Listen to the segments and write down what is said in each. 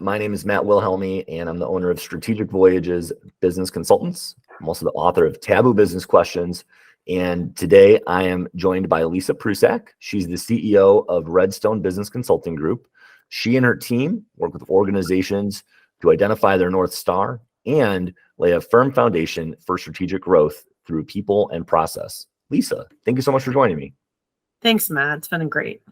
My name is Matt Wilhelmi, and I'm the owner of Strategic Voyages Business Consultants. I'm also the author of Taboo Business Questions. And today I am joined by Lisa Prusak. She's the CEO of Redstone Business Consulting Group. She and her team work with organizations to identify their North Star and lay a firm foundation for strategic growth through people and process. Lisa, thank you so much for joining me. Thanks, Matt. It's been great.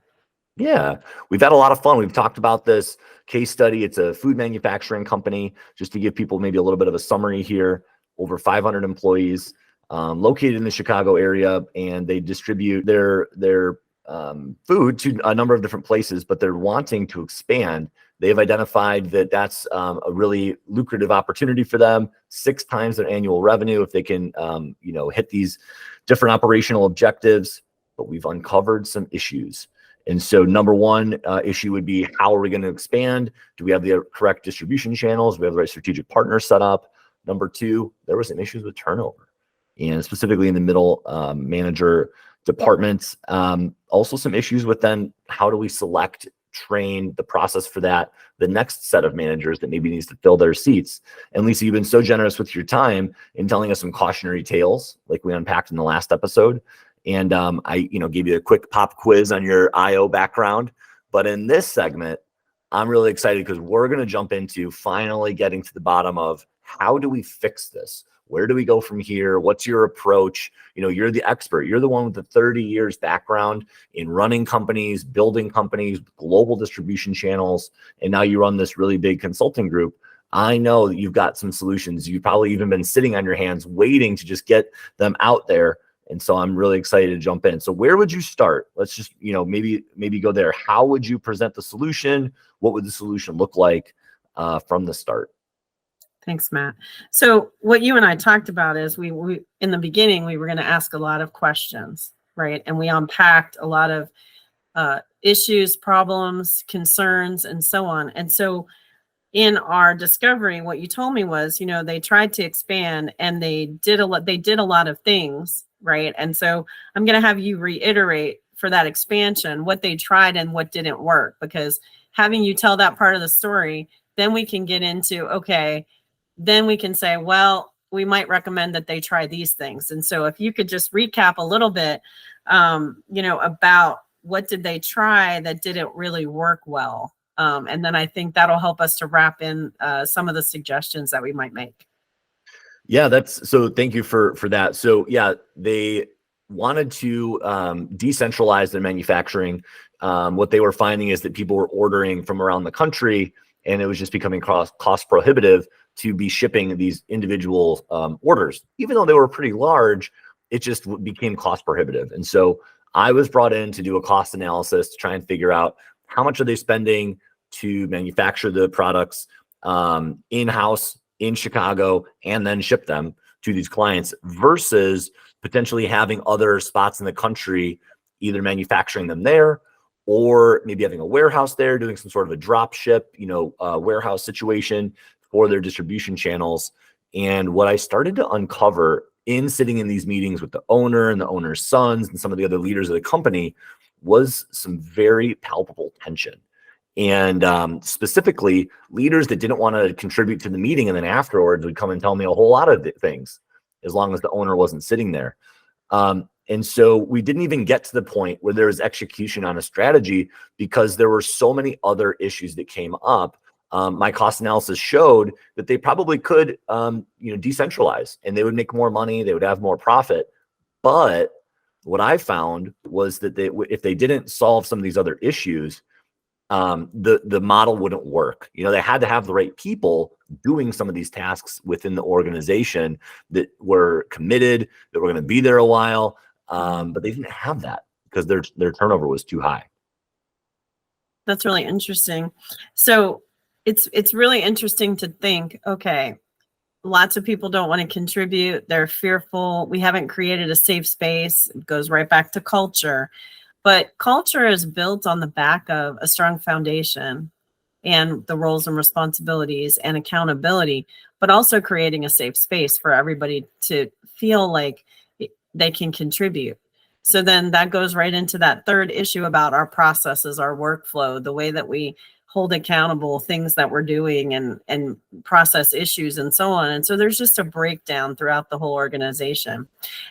Yeah, we've had a lot of fun. We've talked about this case study. It's a food manufacturing company. Just to give people maybe a little bit of a summary here, over 500 employees, located in the Chicago area, and they distribute their food to a number of different places, but they're wanting to expand. They've identified that that's a really lucrative opportunity for them, 6 times their annual revenue if they can hit these different operational objectives. But we've uncovered some issues. And so number one issue would be, how are we going to expand? Do we have the correct distribution channels? Do we have the right strategic partners set up? Number two, there were some issues with turnover, and specifically in the middle manager departments. Also some issues with then how do we select, train, the process for that, the next set of managers that maybe needs to fill their seats. And Lisa, you've been so generous with your time in telling us some cautionary tales like we unpacked in the last episode. And I gave you a quick pop quiz on your IO background. But in this segment, I'm really excited because we're going to jump into finally getting to the bottom of, how do we fix this? Where do we go from here? What's your approach? You're the expert. You're the one with the 30 years background in running companies, building companies, global distribution channels, and now you run this really big consulting group. I know that you've got some solutions. You've probably even been sitting on your hands waiting to just get them out there. And so I'm really excited to jump in. So where would you start? Let's just, maybe go there. How would you present the solution? What would the solution look like from the start? Thanks, Matt. So what you and I talked about is we in the beginning, we were going to ask a lot of questions, right? And we unpacked a lot of issues, problems, concerns, and so on. And so in our discovery, what you told me was, they tried to expand and they did a lot of things, right? And so I'm going to have you reiterate for that expansion what they tried and what didn't work, because having you tell that part of the story, then we can get into, okay, then we can say, well, we might recommend that they try these things. And so if you could just recap a little bit, about what did they try that didn't really work well. And then I think that'll help us to wrap in some of the suggestions that we might make. Yeah, so thank you for that. So yeah, they wanted to decentralize their manufacturing. What they were finding is that people were ordering from around the country, and it was just becoming cost prohibitive to be shipping these individual orders. Even though they were pretty large, it just became cost prohibitive. And so I was brought in to do a cost analysis to try and figure out how much are they spending to manufacture the products in-house in Chicago and then ship them to these clients, versus potentially having other spots in the country either manufacturing them there, or maybe having a warehouse there doing some sort of a drop ship, warehouse situation for their distribution channels. And what I started to uncover in sitting in these meetings with the owner and the owner's sons and some of the other leaders of the company was some very palpable tension. And specifically, leaders that didn't want to contribute to the meeting and then afterwards would come and tell me a whole lot of things, as long as the owner wasn't sitting there. And so we didn't even get to the point where there was execution on a strategy, because there were so many other issues that came up. My cost analysis showed that they probably could, decentralize, and they would make more money. They would have more profit. But what I found was that if they didn't solve some of these other issues, the model wouldn't work. They had to have the right people doing some of these tasks within the organization that were committed, that were going to be there a while. But they didn't have that because their turnover was too high. That's really interesting. So it's really interesting to think, okay, lots of people don't want to contribute. They're fearful. We haven't created a safe space. It goes right back to culture. But culture is built on the back of a strong foundation and the roles and responsibilities and accountability, but also creating a safe space for everybody to feel like they can contribute. So then that goes right into that third issue about our processes, our workflow, the way that we hold accountable things that we're doing and process issues and so on. And so there's just a breakdown throughout the whole organization.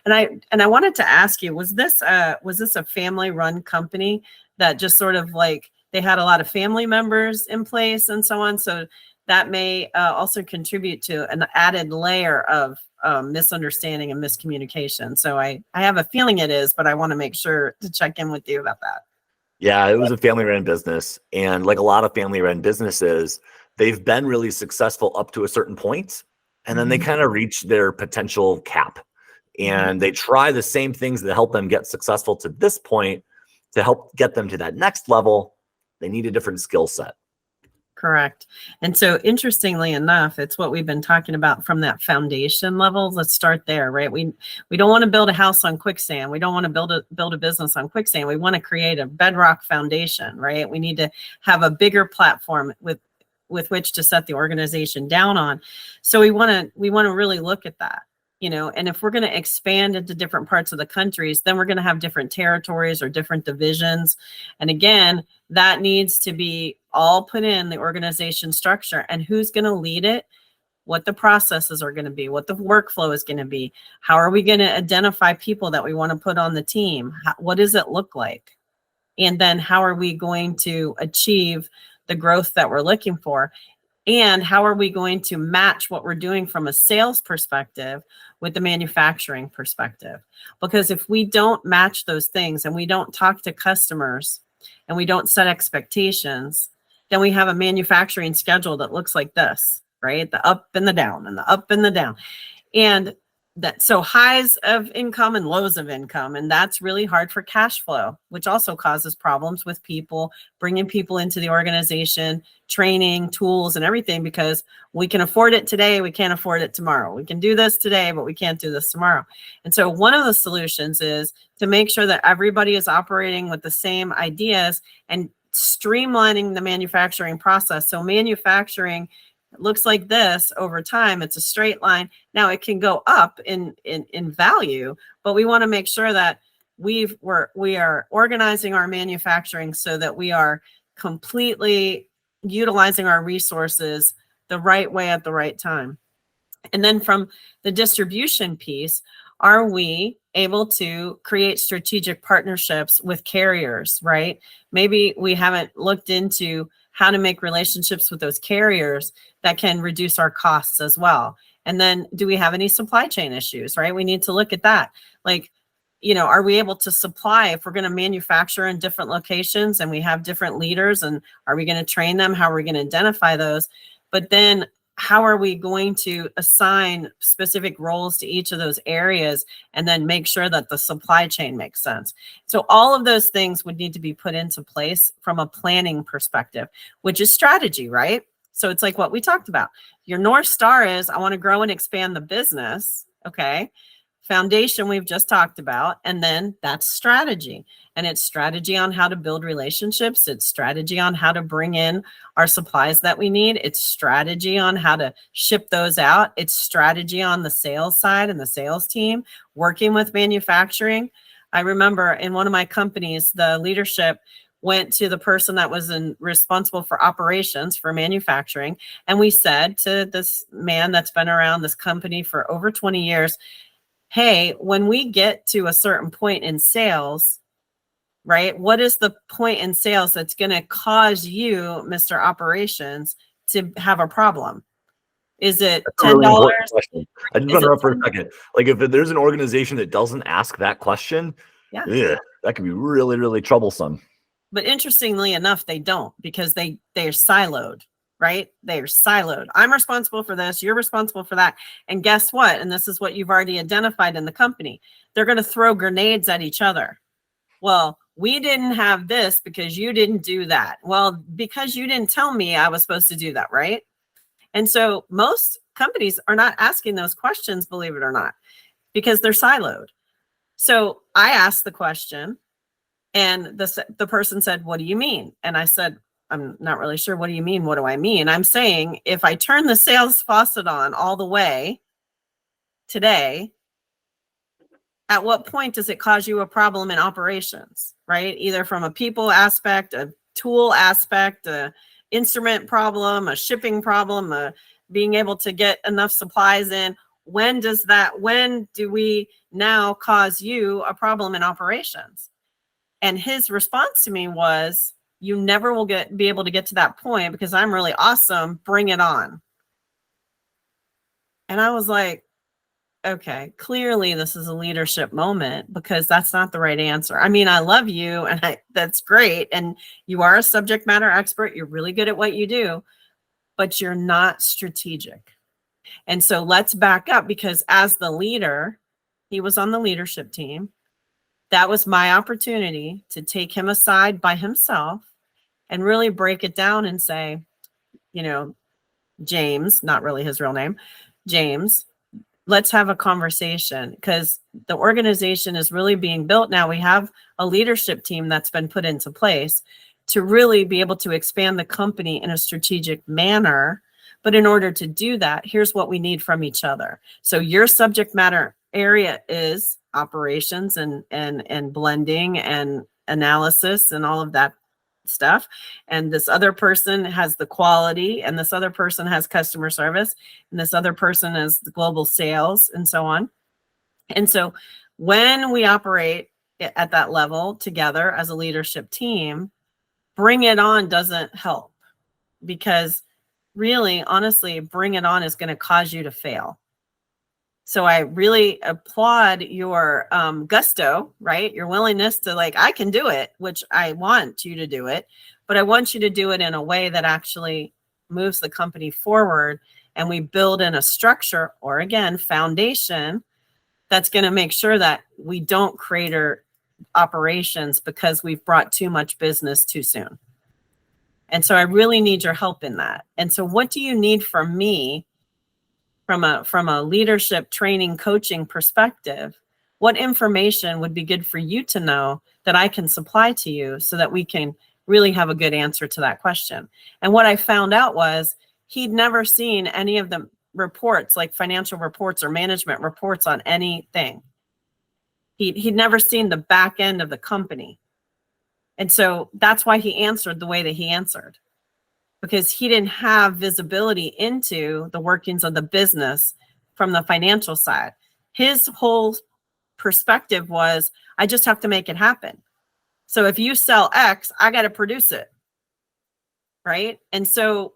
And I wanted to ask you, was this a family run company that just sort of like they had a lot of family members in place and so on? So that may also contribute to an added layer of misunderstanding and miscommunication. So I have a feeling it is, but I want to make sure to check in with you about that. Yeah, it was a family-run business. And like a lot of family-run businesses, they've been really successful up to a certain point, and then they kind of reach their potential cap. And they try the same things that help them get successful to this point. To help get them to that next level, they need a different skill set. Correct. And so interestingly enough, it's what we've been talking about from that foundation level. Let's start there, right? We don't want to build a house on quicksand. We don't want to build a business on quicksand. We want to create a bedrock foundation, right? We need to have a bigger platform with which to set the organization down on. So we want to really look at that. And if we're going to expand into different parts of the countries, then we're going to have different territories or different divisions. And again, that needs to be all put in the organization structure, and who's going to lead it, what the processes are going to be, what the workflow is going to be, how are we going to identify people that we want to put on the team, what does it look like, and then how are we going to achieve the growth that we're looking for. And how are we going to match what we're doing from a sales perspective with the manufacturing perspective? Because if we don't match those things and we don't talk to customers and we don't set expectations, then we have a manufacturing schedule that looks like this, right? The up and the down and the up and the down. And so highs of income and lows of income. And that's really hard for cash flow, which also causes problems with people, bringing people into the organization, training, tools, and everything, because we can afford it today. We can't afford it tomorrow. We can do this today, but we can't do this tomorrow. And so one of the solutions is to make sure that everybody is operating with the same ideas and streamlining the manufacturing process. So manufacturing looks like this over time. It's a straight line. Now it can go up in value, but we want to make sure that we are organizing our manufacturing so that we are completely utilizing our resources the right way at the right time. And then from the distribution piece, are we able to create strategic partnerships with carriers, right? Maybe we haven't looked into how to make relationships with those carriers that can reduce our costs as well. And then do we have any supply chain issues, right? We need to look at that. Like, are we able to supply if we're going to manufacture in different locations and we have different leaders, and are we going to train them? How are we going to identify those? But then how are we going to assign specific roles to each of those areas and then make sure that the supply chain makes sense? So all of those things would need to be put into place from a planning perspective, which is strategy, right? So it's like what we talked about. Your North Star is, I want to grow and expand the business. Okay. Foundation we've just talked about, and then that's strategy. And it's strategy on how to build relationships. It's strategy on how to bring in our supplies that we need. It's strategy on how to ship those out. It's strategy on the sales side and the sales team working with manufacturing. I remember in one of my companies, the leadership went to the person that was responsible for operations for manufacturing. And we said to this man that's been around this company for over 20 years, hey, when we get to a certain point in sales, right, what is the point in sales that's going to cause you, Mr. Operations, to have a problem? Is it $10? Really important question. I just want to interrupt for a second. Like, if there's an organization that doesn't ask that question, that could be really, really troublesome. But interestingly enough, they don't, because they're siloed. Right? They're siloed. I'm responsible for this. You're responsible for that. And guess what? And this is what you've already identified in the company. They're going to throw grenades at each other. Well, we didn't have this because you didn't do that. Well, because you didn't tell me I was supposed to do that, right? And so most companies are not asking those questions, believe it or not, because they're siloed. So I asked the question, and the person said, "What do you mean?" And I said, "I'm not really sure. What do you mean? What do I mean?" I'm saying, if I turn the sales faucet on all the way today, at what point does it cause you a problem in operations, right? Either from a people aspect, a tool aspect, instrument problem, a shipping problem, being able to get enough supplies in. When do we now cause you a problem in operations? And his response to me was, you never will be able to get to that point because I'm really awesome. Bring it on. And I was like, okay, clearly this is a leadership moment, because that's not the right answer. I mean, I love you and that's great. And you are a subject matter expert. You're really good at what you do, but you're not strategic. And so let's back up, because as the leader, he was on the leadership team. That was my opportunity to take him aside by himself and really break it down and say, James, not really his real name, James, let's have a conversation, because the organization is really being built now. We have a leadership team that's been put into place to really be able to expand the company in a strategic manner. But in order to do that, here's what we need from each other. So your subject matter area is operations and blending and analysis and all of that stuff. And this other person has the quality, and this other person has customer service, and this other person is the global sales, and so on. And so when we operate at that level together as a leadership team, bring it on doesn't help, because really, honestly, bring it on is going to cause you to fail. So I really applaud your gusto, right? Your willingness to I can do it, which I want you to do it, but I want you to do it in a way that actually moves the company forward. And we build in a structure, or again, foundation, that's going to make sure that we don't crater operations because we've brought too much business too soon. And so I really need your help in that. And so what do you need from me from a leadership training coaching perspective? What information would be good for you to know that I can supply to you so that we can really have a good answer to that question? And what I found out was he'd never seen any of the reports, like financial reports or management reports on anything. He'd never seen the back end of the company. And so that's why he answered the way that he answered, because he didn't have visibility into the workings of the business from the financial side. His whole perspective was, I just have to make it happen. So if you sell X, I got to produce it. Right. And so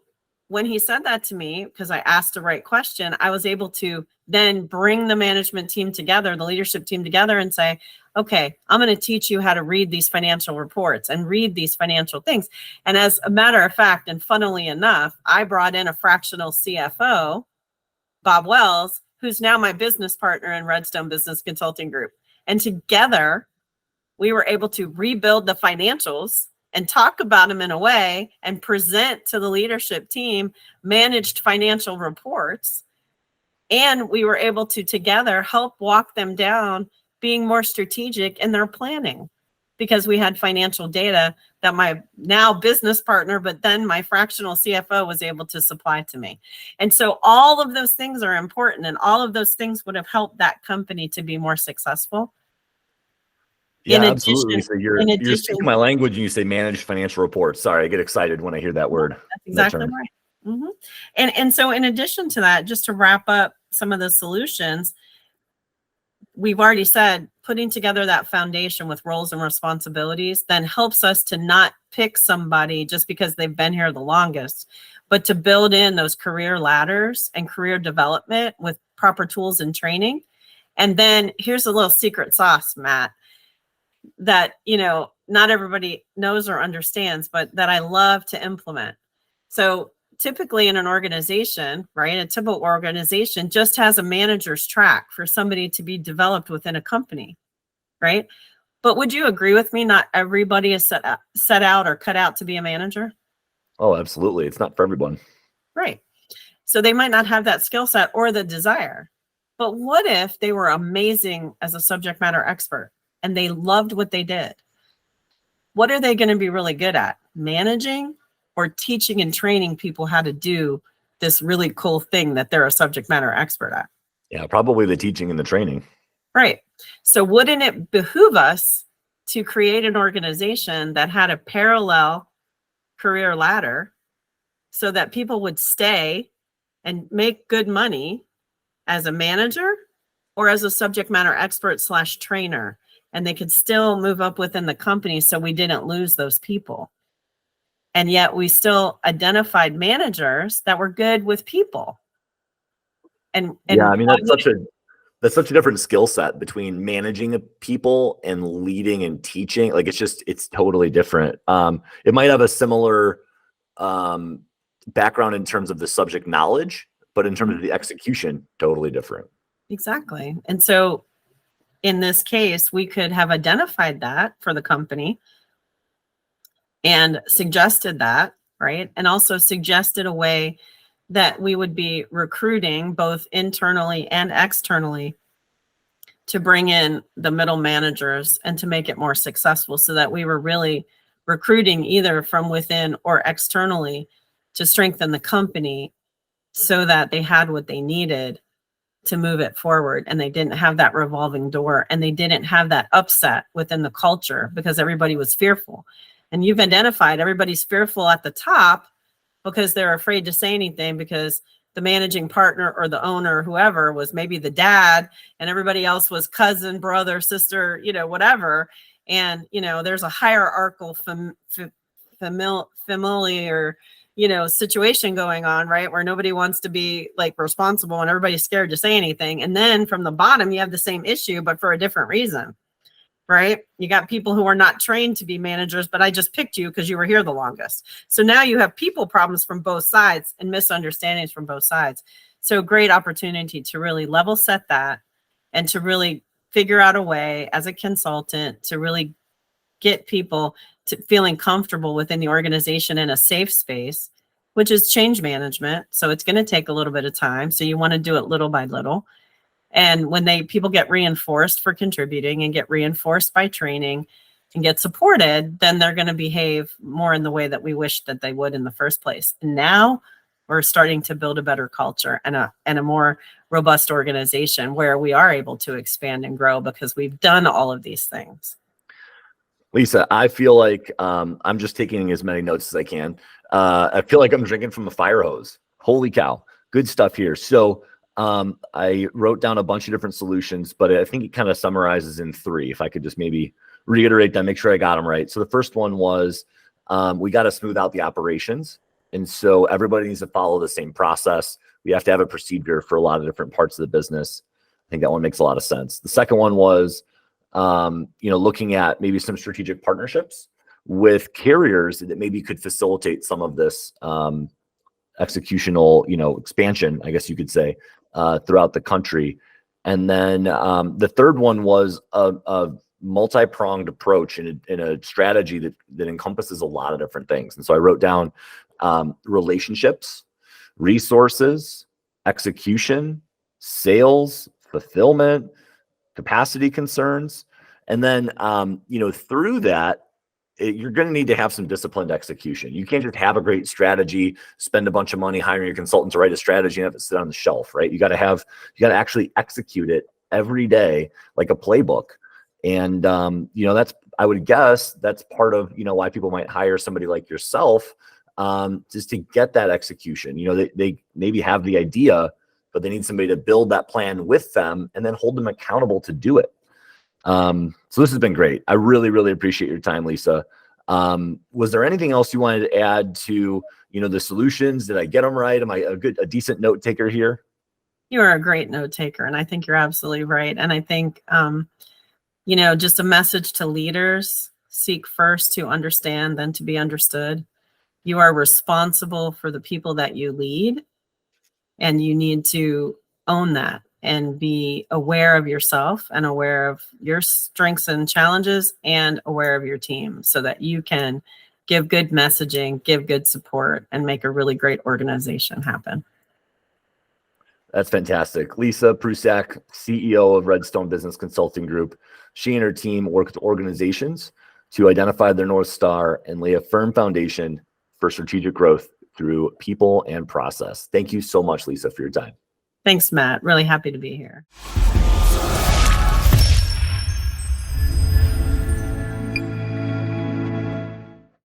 when he said that to me, because I asked the right question, I was able to then bring the management team together, the leadership team together, and say, okay, I'm going to teach you how to read these financial reports and read these financial things. And as a matter of fact, and funnily enough, I brought in a fractional CFO, Bob Wells, who's now my business partner in Redstone Business Consulting Group. And together, we were able to rebuild the financials and talk about them in a way and present to the leadership team managed financial reports. And we were able to together help walk them down being more strategic in their planning, because we had financial data that my now business partner, but then my fractional CFO was able to supply to me. And so all of those things are important, and all of those things would have helped that company to be more successful. Yeah, absolutely. So you're speaking my language and you say managed financial reports. Sorry, I get excited when I hear that word. That's exactly right. Mm-hmm. And so in addition to that, just to wrap up some of the solutions, we've already said putting together that foundation with roles and responsibilities then helps us to not pick somebody just because they've been here the longest, but to build in those career ladders and career development with proper tools and training. And then here's a little secret sauce, Matt, that, not everybody knows or understands, but that I love to implement. So typically in an organization, right, a typical organization just has a manager's track for somebody to be developed within a company, right? But would you agree with me? Not everybody is set out or cut out to be a manager. Oh, absolutely. It's not for everyone. Right. So they might not have that skill set or the desire. But what if they were amazing as a subject matter expert and they loved what they did? What are they going to be really good at? Managing or teaching and training people how to do this really cool thing that they're a subject matter expert at? Yeah, probably the teaching and the training. Right. So wouldn't it behoove us to create an organization that had a parallel career ladder so that people would stay and make good money as a manager or as a subject matter expert / trainer, and they could still move up within the company so we didn't lose those people. And yet we still identified managers that were good with people. And yeah, I mean, that's such a different skill set between managing people and leading and teaching. Like it's totally different. It might have a similar background in terms of the subject knowledge, but in terms of the execution, totally different. Exactly. And so in this case, we could have identified that for the company and suggested that, right? And also suggested a way that we would be recruiting both internally and externally to bring in the middle managers and to make it more successful, so that we were really recruiting either from within or externally to strengthen the company so that they had what they needed to move it forward, and they didn't have that revolving door, and they didn't have that upset within the culture because everybody was fearful. And you've identified everybody's fearful at the top because they're afraid to say anything because the managing partner or the owner or whoever was maybe the dad and everybody else was cousin, brother, sister, whatever. And, there's a hierarchical familiar, situation going on, right? Where nobody wants to be like responsible and everybody's scared to say anything. And then from the bottom, you have the same issue, but for a different reason, right? You got people who are not trained to be managers, but I just picked you because you were here the longest. So now you have people problems from both sides and misunderstandings from both sides. So great opportunity to really level set that and to really figure out a way as a consultant to really get people to feeling comfortable within the organization in a safe space, which is change management. So it's going to take a little bit of time. So you want to do it little by little. And when people get reinforced for contributing and get reinforced by training and get supported, then they're going to behave more in the way that we wish that they would in the first place. And now we're starting to build a better culture and a more robust organization where we are able to expand and grow because we've done all of these things. Lisa, I feel like I'm just taking as many notes as I can. I feel like I'm drinking from a fire hose. Holy cow. Good stuff here. So I wrote down a bunch of different solutions, but I think it kind of summarizes in 3. If I could just maybe reiterate them, make sure I got them right. So the first one was we got to smooth out the operations. And so everybody needs to follow the same process. We have to have a procedure for a lot of different parts of the business. I think that one makes a lot of sense. The second one was looking at maybe some strategic partnerships with carriers that maybe could facilitate some of this executional, expansion, I guess you could say, throughout the country. And then the third one was a multi-pronged approach in a strategy that encompasses a lot of different things. And so I wrote down relationships, resources, execution, sales, fulfillment, capacity concerns. And then, through that, you're going to need to have some disciplined execution. You can't just have a great strategy, spend a bunch of money hiring a consultant to write a strategy and have it sit on the shelf, right? You got to actually execute it every day like a playbook. And, I would guess that's part of, why people might hire somebody like yourself, just to get that execution. They maybe have the idea, but they need somebody to build that plan with them and then hold them accountable to do it. So this has been great. I really, really appreciate your time, Lisa. Was there anything else you wanted to add to, the solutions? Did I get them right? Am I a decent note taker here? You are a great note taker, and I think you're absolutely right. And I think, just a message to leaders: seek first to understand, then to be understood. You are responsible for the people that you lead, and you need to own that and be aware of yourself and aware of your strengths and challenges and aware of your team so that you can give good messaging, give good support, and make a really great organization happen. That's fantastic. Lisa Prusak, CEO of Redstone Business Consulting Group. She and her team work with organizations to identify their North Star and lay a firm foundation for strategic growth through people and process. Thank you so much, Lisa, for your time. Thanks, Matt. Really happy to be here.